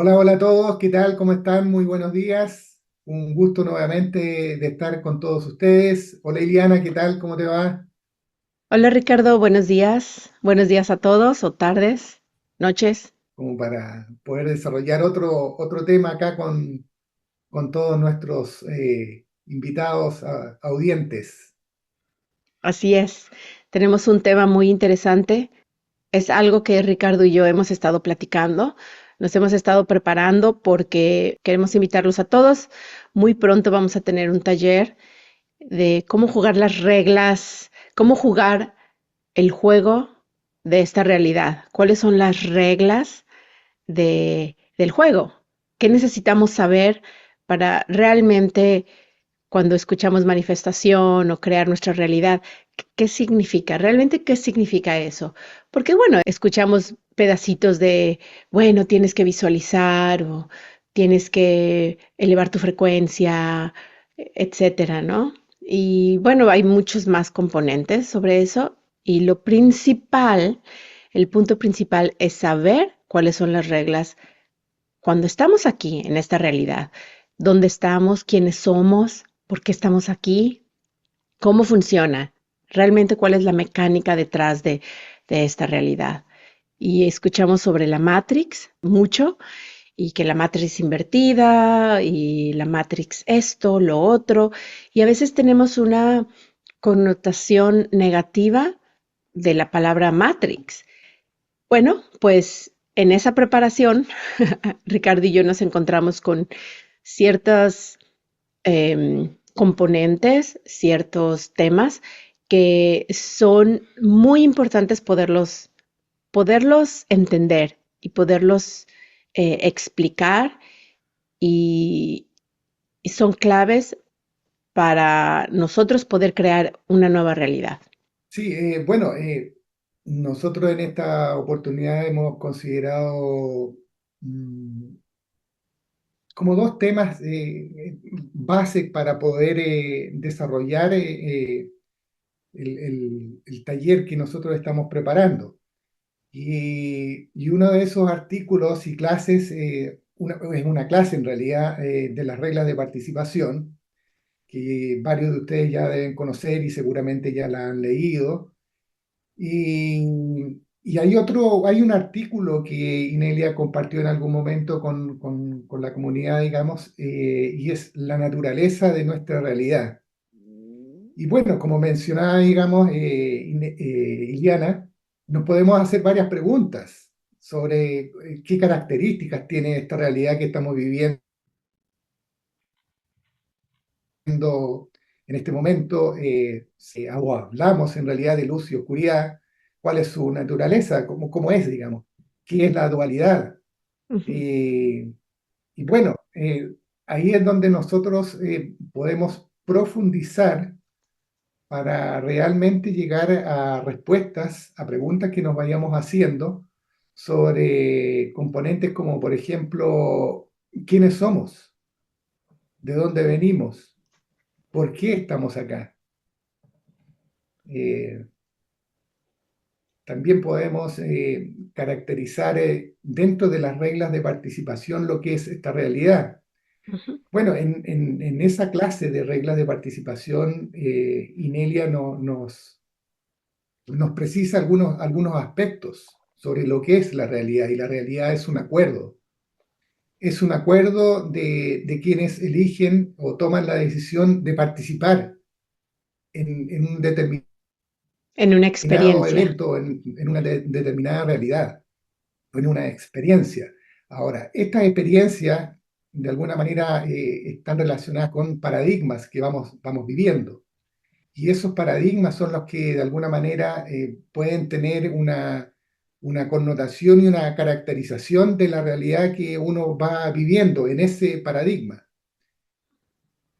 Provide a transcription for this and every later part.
Hola, hola a todos, ¿qué tal? ¿Cómo están? Muy buenos días. Un gusto nuevamente de estar con todos ustedes. Hola Iliana, ¿qué tal? ¿Cómo te va? Hola Ricardo, buenos días. Buenos días a todos, o tardes, noches. Como para poder desarrollar otro tema acá con todos nuestros invitados audientes. Así es. Tenemos un tema muy interesante. Es algo que Ricardo y yo hemos estado platicando. Nos hemos estado preparando porque queremos invitarlos a todos. Muy pronto vamos a tener un taller de cómo jugar las reglas, cómo jugar el juego de esta realidad. ¿Cuáles son las reglas del juego? ¿Qué necesitamos saber para realmente cuando escuchamos manifestación o crear nuestra realidad? ¿Qué significa? ¿Realmente qué significa eso? Porque bueno, escuchamos pedacitos de, bueno, tienes que visualizar o tienes que elevar tu frecuencia, etcétera, ¿no? Y bueno, hay muchos más componentes sobre eso y lo principal, el punto principal es saber cuáles son las reglas cuando estamos aquí en esta realidad, dónde estamos, quiénes somos, por qué estamos aquí, cómo funciona, realmente cuál es la mecánica detrás de esta realidad. Y escuchamos sobre la Matrix mucho y que la Matrix invertida y la Matrix esto, lo otro, y a veces tenemos una connotación negativa de la palabra Matrix. Bueno, pues en esa preparación, Ricardo y yo nos encontramos con ciertas componentes, ciertos temas que son muy importantes poderlos entender y poderlos explicar y, y son claves para nosotros poder crear una nueva realidad. Sí, bueno, nosotros en esta oportunidad hemos considerado mm, como dos temas base para poder desarrollar el taller que nosotros estamos preparando. Y uno de esos artículos y clases, es una clase en realidad de las reglas de participación, que varios de ustedes ya deben conocer y seguramente ya la han leído. Y hay un artículo que Inelia compartió en algún momento con la comunidad, digamos, y es la naturaleza de nuestra realidad. Y bueno, como mencionaba, digamos, Iliana, nos podemos hacer varias preguntas sobre qué características tiene esta realidad que estamos viviendo en este momento. O hablamos en realidad de luz y oscuridad, cuál es su naturaleza, cómo es, digamos, qué es la dualidad. Ujú. Eh, y bueno, ahí es donde nosotros podemos profundizar para realmente llegar a respuestas a preguntas que nos vayamos haciendo sobre componentes como, por ejemplo, quiénes somos, de dónde venimos, por qué estamos acá. Eh, También podemos caracterizar dentro de las reglas de participación lo que es esta realidad. Ujú. Bueno, en esa clase de reglas de participación, Inelia nos precisa algunos aspectos sobre lo que es la realidad, y la realidad es un acuerdo. Es un acuerdo de quienes eligen o toman la decisión de participar en un En una determinado experiencia. evento, en una determinada realidad, o en una experiencia. Ahora, estas experiencias de alguna manera están relacionadas con paradigmas que vamos viviendo. Y esos paradigmas son los que de alguna manera pueden tener una connotación y una caracterización de la realidad que uno va viviendo en ese paradigma.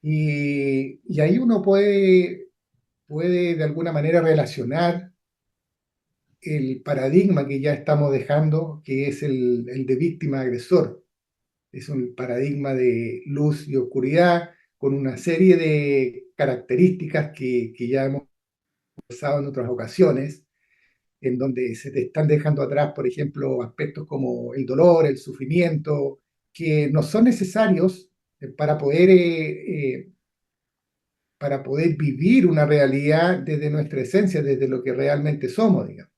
Y ahí uno puede de alguna manera relacionar el paradigma que ya estamos dejando, que es el de víctima-agresor. Es un paradigma de luz y oscuridad con una serie de características que ya hemos conversado en otras ocasiones, en donde se te están dejando atrás, por ejemplo, aspectos como el dolor, el sufrimiento, que no son necesarios para para poder vivir una realidad desde nuestra esencia, desde lo que realmente somos, digamos.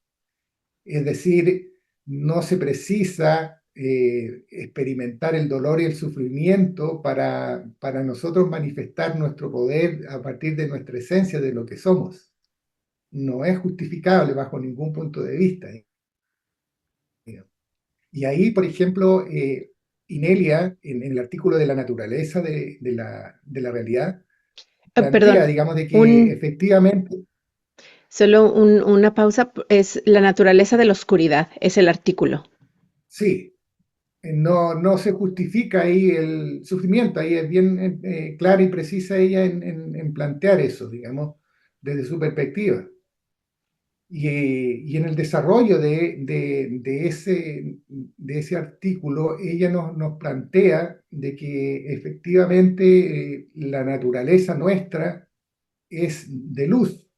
Es decir, no se precisa experimentar el dolor y el sufrimiento para nosotros manifestar nuestro poder a partir de nuestra esencia, de lo que somos. No es justificable bajo ningún punto de vista, digamos. Y ahí, por ejemplo, Inelia, en el artículo de la naturaleza de la realidad, plantea, Perdón, digamos, de que un, efectivamente, solo una pausa. Es la naturaleza de la oscuridad, es el artículo. sí, no se justifica ahí el sufrimiento, ahí es bien clara y precisa ella en plantear eso, digamos, desde su perspectiva. Y en el desarrollo de ese artículo, ella nos plantea de que efectivamente la naturaleza nuestra es de luz.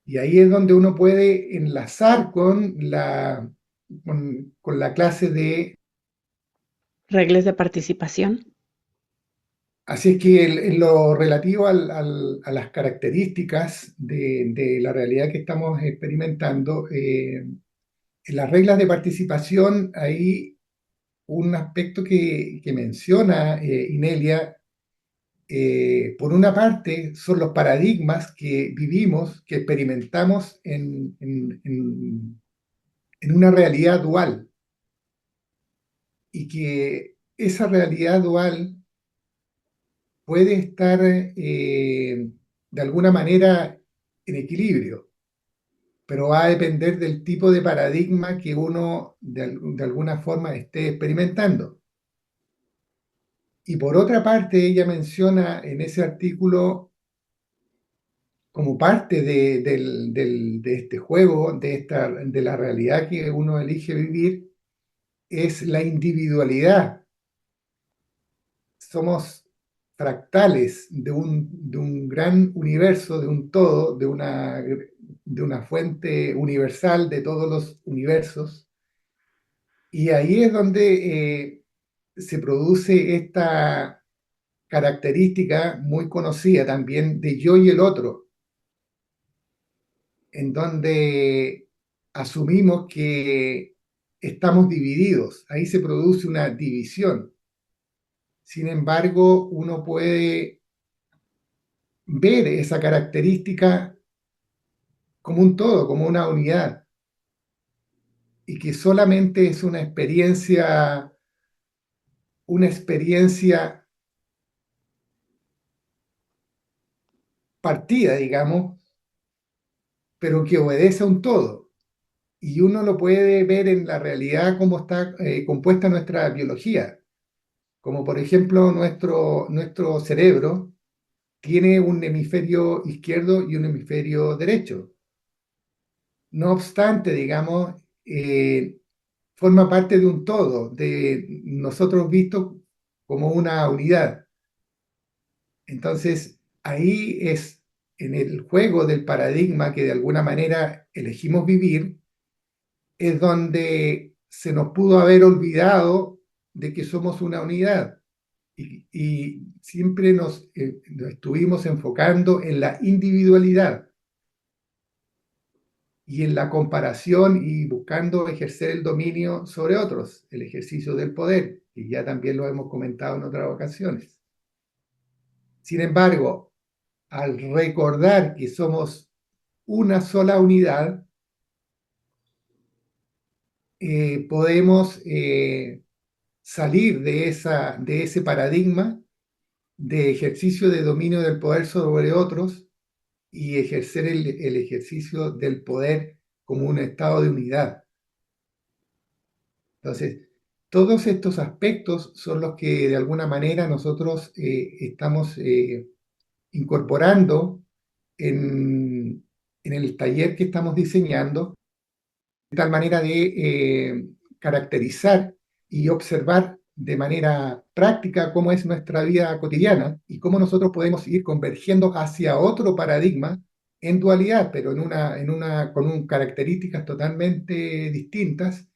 Y ahí es donde uno puede enlazar con la clase de... Reglas de participación. Así es que en lo relativo a las características de la realidad que estamos experimentando, en las reglas de participación hay un aspecto que menciona Inelia. Por una parte, son los paradigmas que vivimos, que experimentamos en una realidad dual, y que esa realidad dual puede estar de alguna manera en equilibrio, pero va a depender del tipo de paradigma que uno de alguna forma esté experimentando. Y por otra parte, ella menciona en ese artículo, como parte de este juego, de la realidad que uno elige vivir, es la individualidad. Somos fractales de un gran universo, de un todo, de una fuente universal de todos los universos. Y ahí es donde se produce esta característica muy conocida también de yo y el otro, en donde asumimos que estamos divididos. Ahí se produce una división. Sin embargo, uno puede ver esa característica como un todo, como una unidad, y que solamente es una experiencia partida, digamos, pero que obedece a un todo. Y uno lo puede ver en la realidad como está compuesta nuestra biología, como por ejemplo nuestro cerebro tiene un hemisferio izquierdo y un hemisferio derecho. No obstante, digamos, forma parte de un todo, de nosotros vistos como una unidad. Entonces, ahí es en el juego del paradigma que de alguna manera elegimos vivir, es donde se nos pudo haber olvidado de que somos una unidad. Y siempre nos estuvimos enfocando en la individualidad y en la comparación y buscando ejercer el dominio sobre otros, el ejercicio del poder, que ya también lo hemos comentado en otras ocasiones. Sin embargo, al recordar que somos una sola unidad, podemos salir de ese paradigma de ejercicio de dominio del poder sobre otros y ejercer el ejercicio del poder como un estado de unidad. Entonces, todos estos aspectos son los que de alguna manera nosotros estamos incorporando en el taller que estamos diseñando, de tal manera de caracterizar y observar de manera práctica cómo es nuestra vida cotidiana y cómo nosotros podemos ir convergiendo hacia otro paradigma en dualidad, pero con características totalmente distintas,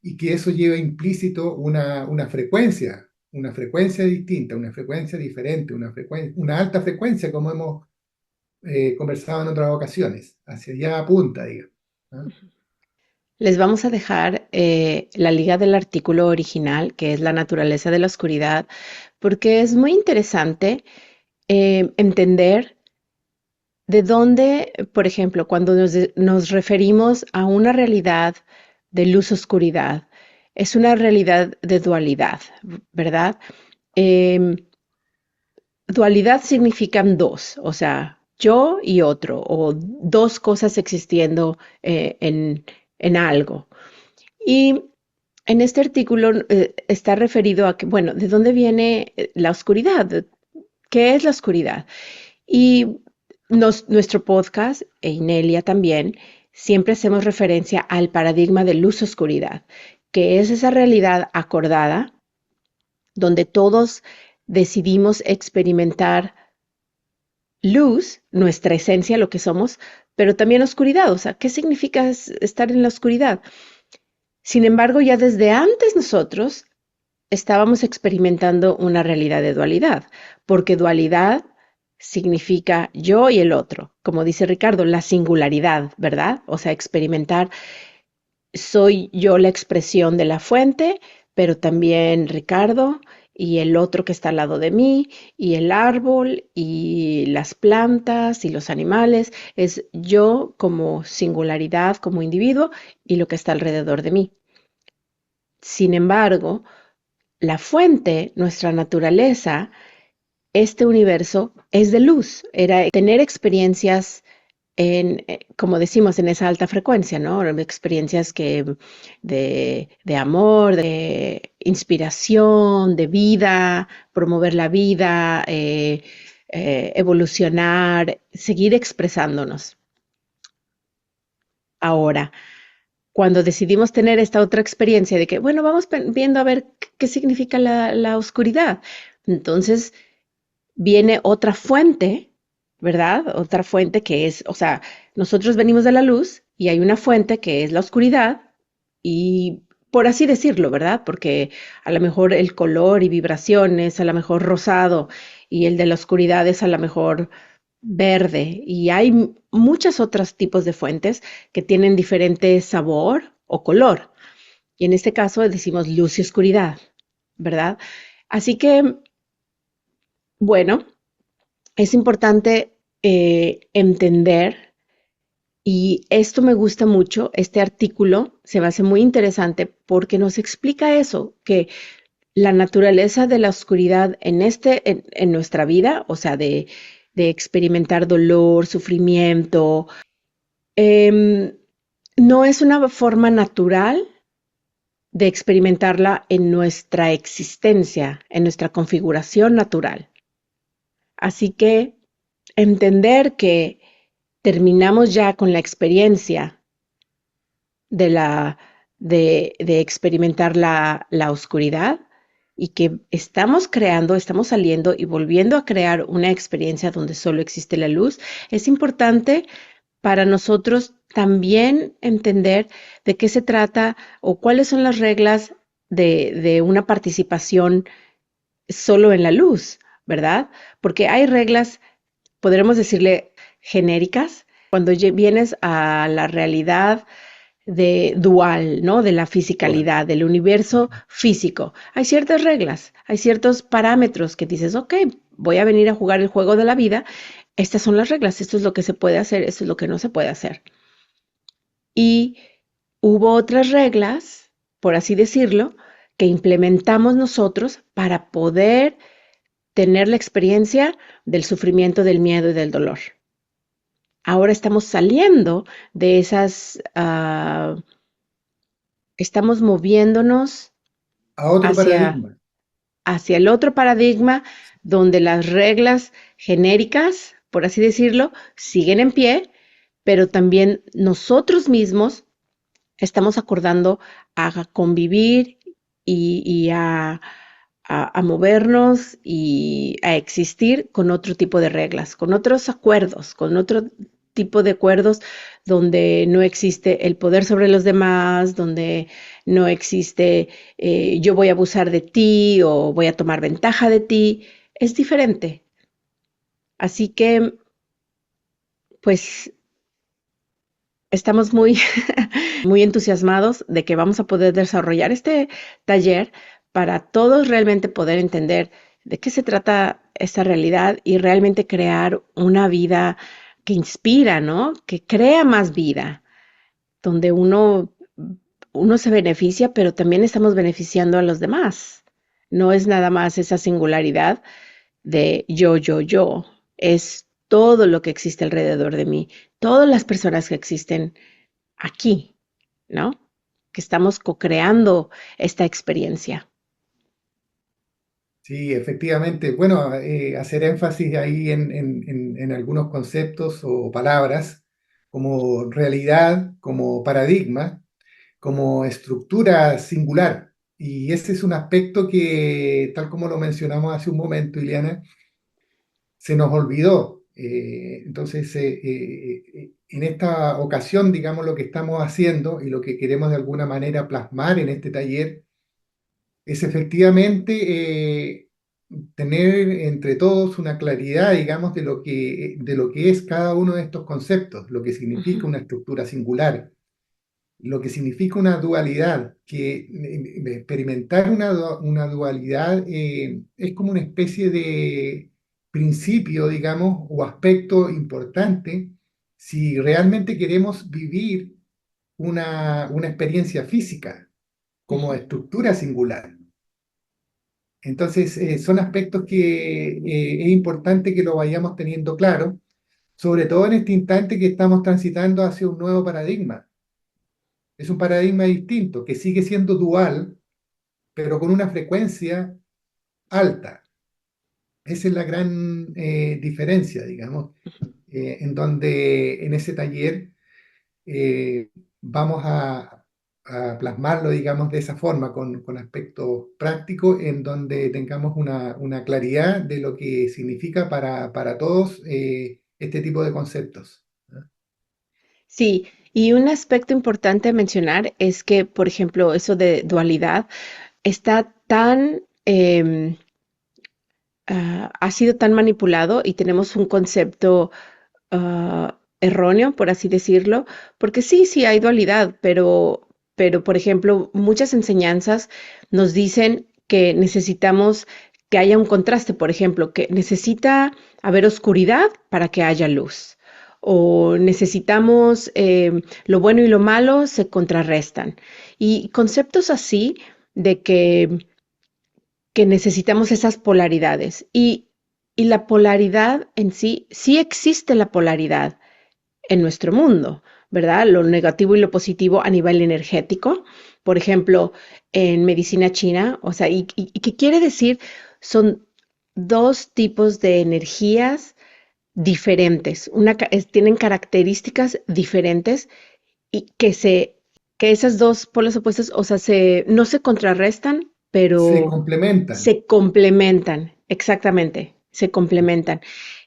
y que eso lleva implícito una frecuencia distinta, una frecuencia diferente, una alta frecuencia, como hemos conversado en otras ocasiones. Hacia allá apunta, digamos. ¿Ah? Les vamos a dejar la liga del artículo original, que es La naturaleza de la oscuridad, porque es muy interesante entender de dónde, por ejemplo, cuando nos referimos a una realidad de luz-oscuridad, es una realidad de dualidad, ¿verdad? Em, Dualidad significan dos, o sea, yo y otro, o dos cosas existiendo en algo. Y en este artículo está referido a que, bueno, ¿de dónde viene la oscuridad? ¿Qué es la oscuridad? Y nuestro podcast, e Inelia también, siempre hacemos referencia al paradigma de luz-oscuridad, que es esa realidad acordada donde todos decidimos experimentar luz, nuestra esencia, lo que somos, pero también oscuridad. O sea, ¿qué significa estar en la oscuridad? Sin embargo, ya desde antes nosotros estábamos experimentando una realidad de dualidad, porque dualidad significa yo y el otro, como dice Ricardo, la singularidad, ¿verdad? O sea, experimentar, soy yo la expresión de la fuente, pero también Ricardo y el otro que está al lado de mí, y el árbol, y las plantas, y los animales, es yo como singularidad, como individuo, y lo que está alrededor de mí. Sin embargo, la fuente, nuestra naturaleza, este universo es de luz, era tener experiencias como decimos, en esa alta frecuencia, ¿no? Experiencias de amor, de inspiración, de vida, promover la vida, evolucionar, seguir expresándonos. Ahora, cuando decidimos tener esta otra experiencia de que, bueno, vamos viendo a ver qué significa la oscuridad. Entonces, viene otra fuente, ¿verdad? Otra fuente que es, o sea, nosotros venimos de la luz y hay una fuente que es la oscuridad y por así decirlo, ¿verdad? Porque a lo mejor el color y vibraciones, a lo mejor rosado y el de la oscuridad es a lo mejor verde y hay muchos otros tipos de fuentes que tienen diferente sabor o color. Y en este caso decimos luz y oscuridad, ¿verdad? Así que, bueno, es importante entender, y esto me gusta mucho, este artículo se me hace muy interesante porque nos explica eso, que la naturaleza de la oscuridad en nuestra vida, o sea, de experimentar dolor, sufrimiento, em, no es una forma natural de experimentarla en nuestra existencia, en nuestra configuración natural. Así que entender que terminamos ya con la experiencia de, de experimentar la oscuridad y que estamos creando, estamos saliendo y volviendo a crear una experiencia donde solo existe la luz, es importante para nosotros también entender de qué se trata o cuáles son las reglas de una participación solo en la luz, ¿verdad? Porque hay reglas, podremos decirle, genéricas, cuando vienes a la realidad de dual, ¿no? De la Igual. fisicalidad, del universo físico. Hay ciertas reglas, hay ciertos parámetros que dices, ok, voy a venir a jugar el juego de la vida, estas son las reglas, esto es lo que se puede hacer, esto es lo que no se puede hacer. Y hubo otras reglas, por así decirlo, que implementamos nosotros para poder tener la experiencia del sufrimiento, del miedo y del dolor. Ahora estamos saliendo de esas, estamos moviéndonos A otro hacia, paradigma. hacia el otro paradigma donde las reglas genéricas, por así decirlo, siguen en pie, pero también nosotros mismos estamos acordando a convivir y a movernos y a existir con otro tipo de reglas, con otros acuerdos, con otro tipo de acuerdos donde no existe el poder sobre los demás, donde no existe yo voy a abusar de ti o voy a tomar ventaja de ti, es diferente. Así que, pues, estamos muy, muy entusiasmados de que vamos a poder desarrollar este taller para todos realmente poder entender de qué se trata esta realidad y realmente crear una vida que inspira, ¿no? Que crea más vida, donde uno se beneficia, pero también estamos beneficiando a los demás. No es nada más esa singularidad de yo, es todo lo que existe alrededor de mí, todas las personas que existen aquí, ¿no? Que estamos co-creando esta experiencia. Sí, efectivamente. Bueno, hacer énfasis ahí en algunos conceptos o palabras como realidad, como paradigma, como estructura singular. Y ese es un aspecto que, tal como lo mencionamos hace un momento, Ileana, se nos olvidó. Entonces, en esta ocasión, digamos, lo que estamos haciendo y lo que queremos de alguna manera plasmar en este taller es efectivamente tener entre todos una claridad, digamos, de lo que es cada uno de estos conceptos, lo que significa Ujú, una estructura singular, lo que significa una dualidad, que experimentar una dualidad es como una especie de principio, digamos, o aspecto importante si realmente queremos vivir una experiencia física como ujú. estructura singular. Entonces, son aspectos que es importante que lo vayamos teniendo claro, sobre todo en este instante que estamos transitando hacia un nuevo paradigma. Es un paradigma distinto, que sigue siendo dual, pero con una frecuencia alta. Esa es la gran diferencia, digamos, en donde en ese taller vamos a plasmarlo, digamos, de esa forma, con aspectos prácticos, en donde tengamos una claridad de lo que significa para todos este tipo de conceptos. ¿No? Sí, y un aspecto importante a mencionar es que, por ejemplo, eso de dualidad está tan, ha sido tan manipulado y tenemos un concepto erróneo, por así decirlo, porque sí, sí hay dualidad, pero, por ejemplo, muchas enseñanzas nos dicen que necesitamos que haya un contraste, por ejemplo, que necesita haber oscuridad para que haya luz, o necesitamos lo bueno y lo malo se contrarrestan. Y conceptos así de que necesitamos esas polaridades. Y la polaridad en sí, sí existe la polaridad en nuestro mundo, ¿verdad? Lo negativo y lo positivo a nivel energético. Por ejemplo, en medicina china, o sea, y qué quiere decir? Son dos tipos de energías diferentes, tienen características diferentes y que esas dos polos opuestos, o sea, no se contrarrestan, Se pero complementan. se complementan, exactamente, se complementan.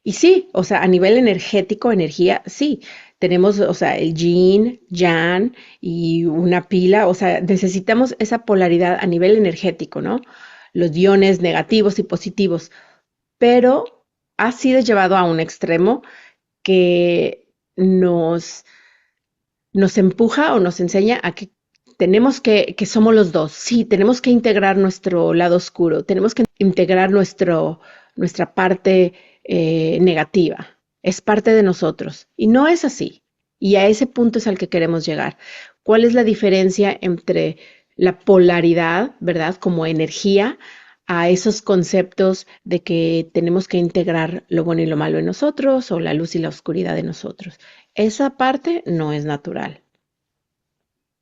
Y sí, o sea, a nivel energético, energía, sí, tenemos, o sea, el yin, yang y una pila, o sea, necesitamos esa polaridad a nivel energético, ¿no? Los iones negativos y positivos, pero ha sido llevado a un extremo que nos empuja o nos enseña a que que somos los dos. Sí, tenemos que integrar nuestro lado oscuro, tenemos que integrar nuestra parte negativa. Es parte de nosotros. Y no es así. Y a ese punto es al que queremos llegar. ¿Cuál es la diferencia entre la polaridad, verdad, como energía, a esos conceptos de que tenemos que integrar lo bueno y lo malo en nosotros o la luz y la oscuridad de nosotros? Esa parte no es natural.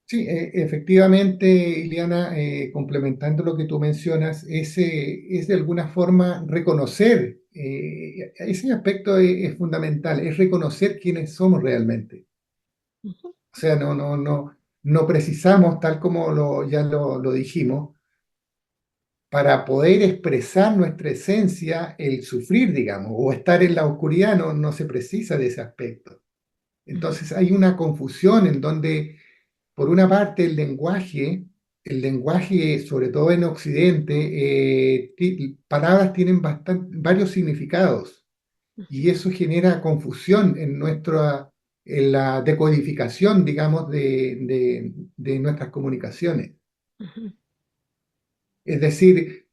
Sí, efectivamente, Iliana, complementando lo que tú mencionas, es de alguna forma reconocer, ese aspecto es fundamental, es reconocer quiénes somos realmente. Ujú. O sea, no precisamos, tal como ya lo dijimos, para poder expresar nuestra esencia, el sufrir, digamos, o estar en la oscuridad, no se precisa de ese aspecto. ujú, Entonces hay una confusión en donde, por una parte, el lenguaje, sobre todo en Occidente, palabras tienen varios significados y ujú, eso genera confusión en la decodificación, digamos, de nuestras comunicaciones. ujú, Es decir,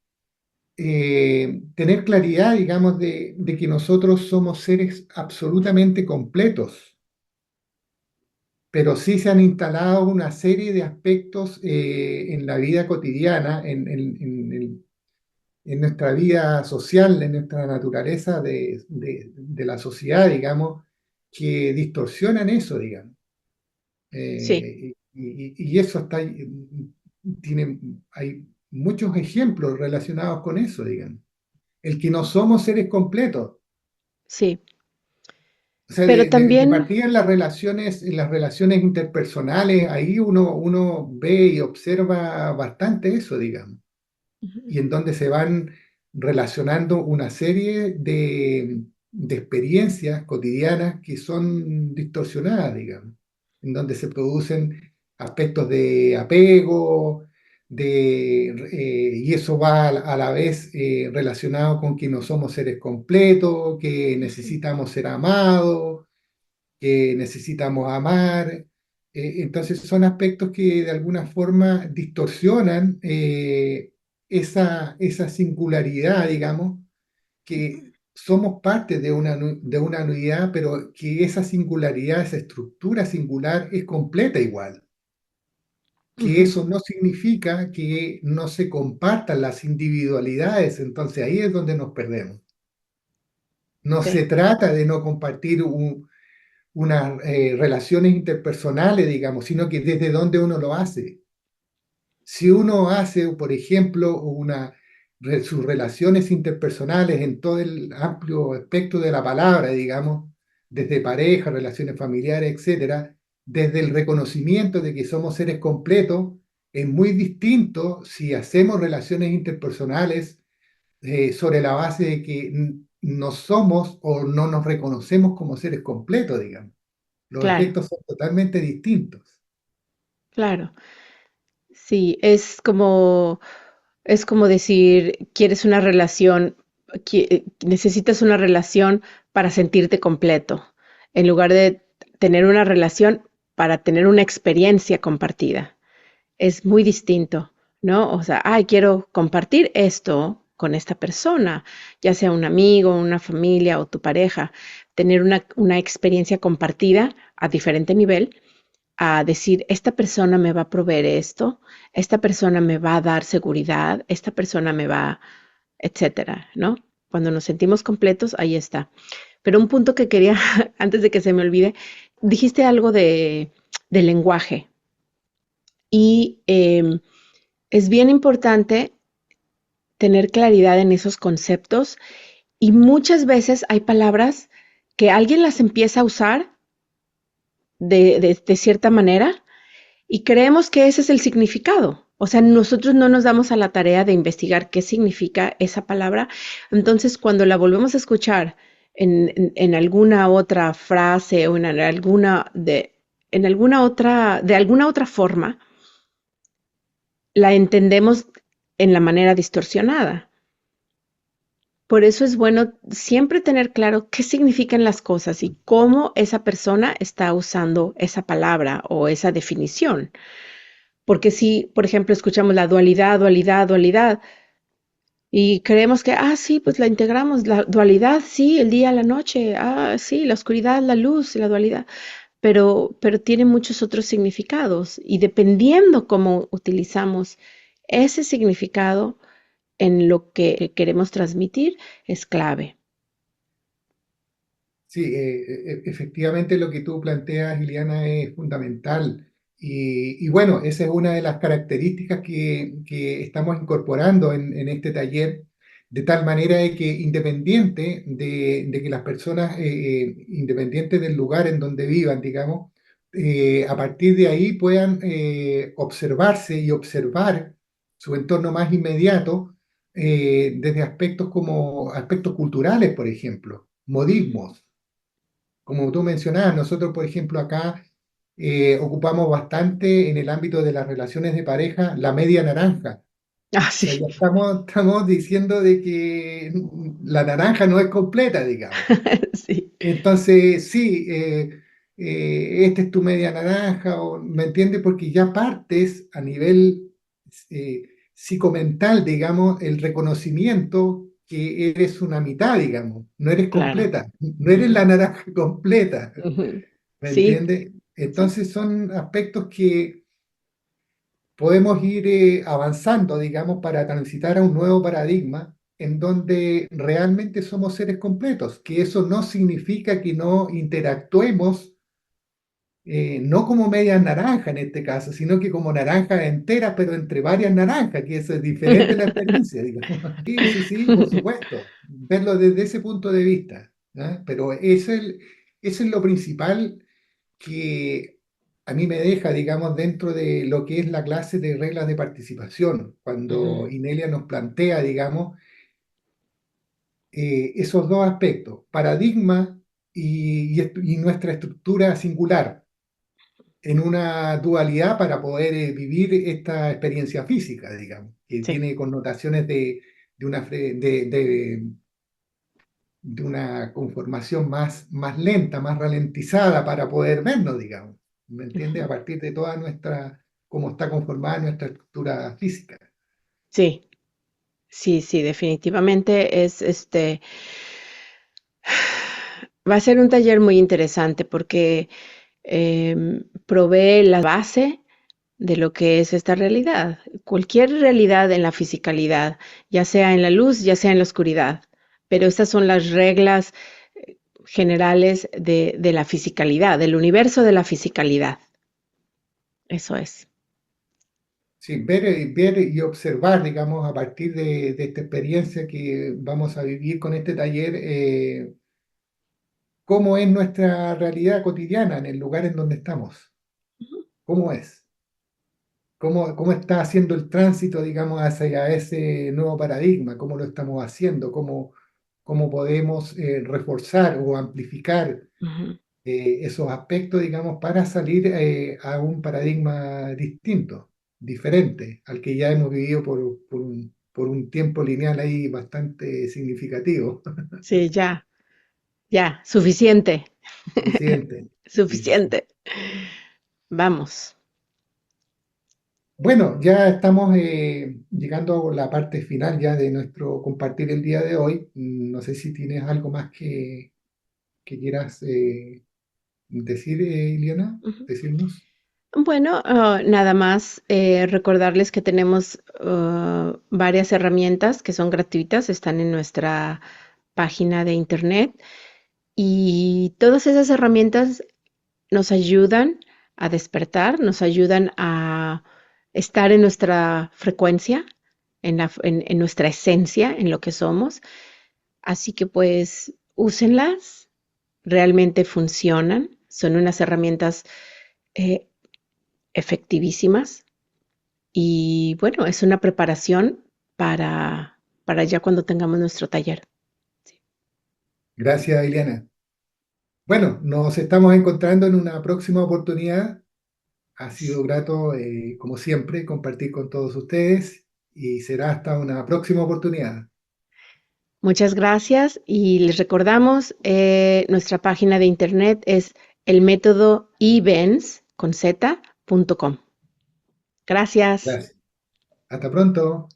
tener claridad, digamos, de que nosotros somos seres absolutamente completos, pero sí se han instalado una serie de aspectos en la vida cotidiana, en nuestra vida social, en nuestra naturaleza de la sociedad, digamos, que distorsionan eso, digamos. sí, Y eso hay muchos ejemplos relacionados con eso, digamos. El que no somos seres completos. sí. O sea, Pero de también, partida en las relaciones interpersonales, ahí uno ve y observa bastante eso, digamos, ujú, y en donde se van relacionando una serie de experiencias cotidianas que son distorsionadas, digamos, en donde se producen aspectos de apego, y eso va a la vez relacionado con que no somos seres completos, que ujú, necesitamos ser amados, que necesitamos amar. Entonces son aspectos que de alguna forma distorsionan esa singularidad, digamos, ujú, que somos parte de una unidad, pero que esa singularidad, esa estructura singular es completa igual. Que ujú, eso no significa que no se compartan las individualidades, entonces ahí es donde nos perdemos. No sí, se trata de no compartir unas relaciones interpersonales, digamos, sino que desde dónde uno lo hace. Si uno hace, por ejemplo, sus relaciones interpersonales en todo el amplio espectro de la palabra, digamos, desde pareja, relaciones familiares, etcétera, desde el reconocimiento de que somos seres completos, es muy distinto si hacemos relaciones interpersonales sobre la base de que no somos o no nos reconocemos como seres completos, digamos. Los claro, efectos son totalmente distintos. claro. Sí, es como decir, quieres una relación, necesitas una relación para sentirte completo, en lugar de tener una relación para tener una experiencia compartida. Es muy distinto, ¿no? O sea, ay, quiero compartir esto con esta persona, ya sea un amigo, una familia o tu pareja, tener una experiencia compartida a diferente nivel, a decir, esta persona me va a proveer esto, esta persona me va a dar seguridad, esta persona me va, etcétera, ¿no? Cuando nos sentimos completos, ahí está. Pero un punto que quería, antes de que se me olvide, dijiste algo de lenguaje y es bien importante tener claridad en esos conceptos y muchas veces hay palabras que alguien las empieza a usar de cierta manera y creemos que ese es el significado. O sea, nosotros no nos damos a la tarea de investigar qué significa esa palabra. Entonces, cuando la volvemos a escuchar en alguna otra frase o de alguna otra forma, la entendemos en la manera distorsionada. Por eso es bueno siempre tener claro qué significan las cosas y cómo esa persona está usando esa palabra o esa definición. Porque si, por ejemplo, escuchamos la dualidad, dualidad, dualidad, y creemos que, sí, pues la integramos, la dualidad, sí, el día, la noche, sí, la oscuridad, la luz, la dualidad, pero tiene muchos otros significados y dependiendo cómo utilizamos ese significado en lo que queremos transmitir, es clave. Sí, efectivamente lo que tú planteas, Iliana, es fundamental. Y bueno, esa es una de las características que estamos incorporando en este taller, de tal manera de que independiente de que las personas, independientes del lugar en donde vivan, digamos, a partir de ahí puedan observarse y observar su entorno más inmediato desde aspectos como aspectos culturales, por ejemplo, Ujú, modismos. como tú mencionabas, nosotros, por ejemplo, acá ocupamos bastante en el ámbito de las relaciones de pareja la media naranja. Ah, O sea, sí, ya estamos diciendo de que la naranja no es completa, digamos. sí, Entonces, sí, esta es tu media naranja, o, ¿me entiendes? Porque ya partes a nivel eh, psicomental, digamos, el reconocimiento que eres una mitad, digamos, no eres claro. completa, no eres la Ujú, naranja completa, ujú. ¿me Sí, entiendes? sí. Entonces son aspectos que podemos ir avanzando, digamos, para transitar a un nuevo paradigma en donde realmente somos seres completos, que eso no significa que no interactuemos, no como medias naranjas en este caso, sino que como naranjas enteras, pero entre varias naranjas, que eso es diferente la experiencia, digamos. Sí, sí, sí, por supuesto, verlo desde ese punto de vista, ¿ah? Pero eso es lo principal que a mí me deja, digamos, dentro de lo que es la clase de reglas de participación, cuando Ujú, Inelia nos plantea, digamos, esos dos aspectos, paradigma y nuestra estructura singular, en una dualidad para poder vivir esta experiencia física, digamos, que sí, tiene connotaciones de una conformación más lenta, más ralentizada para poder vernos, digamos. ¿Me entiendes? A ujú. partir de toda cómo está conformada nuestra estructura física. Sí, sí, sí, definitivamente es va a ser un taller muy interesante porque provee la base de lo que es esta realidad. Cualquier realidad en la fisicalidad, ya sea en la luz, ya sea en la oscuridad. Pero estas son las reglas generales de la fisicalidad, del universo de la fisicalidad. Eso es. Sí, ver y observar, digamos, a partir de esta experiencia que vamos a vivir con este taller, cómo es nuestra realidad cotidiana en el lugar en donde estamos. ¿Cómo es? ¿Cómo está haciendo el tránsito, digamos, hacia ese nuevo paradigma? ¿Cómo lo estamos haciendo? ¿Cómo podemos reforzar o amplificar Ujú. esos aspectos, digamos, para salir a un paradigma distinto, diferente al que ya hemos vivido por un tiempo lineal ahí bastante significativo? Sí, ya, ya, suficiente, Suficiente. Sí, sí, sí. suficiente. Vamos. Bueno, ya estamos llegando a la parte final ya de nuestro compartir el día de hoy. No sé si tienes algo más que quieras decir, Iliana, Ujú. decirnos. Bueno, nada más recordarles que tenemos varias herramientas que son gratuitas, están en nuestra página de internet y todas esas herramientas nos ayudan a despertar, nos ayudan a estar en nuestra frecuencia, en nuestra esencia, en lo que somos. Así que pues úsenlas, realmente funcionan, son unas herramientas eh, efectivísimas y bueno, es una preparación para ya cuando tengamos nuestro taller. Sí. Gracias, Iliana. Bueno, nos estamos encontrando en una próxima oportunidad. Ha sido grato, como siempre, compartir con todos ustedes y será hasta una próxima oportunidad. Muchas gracias y les recordamos, nuestra página de internet es el método con z.com. Gracias. Gracias. Hasta pronto.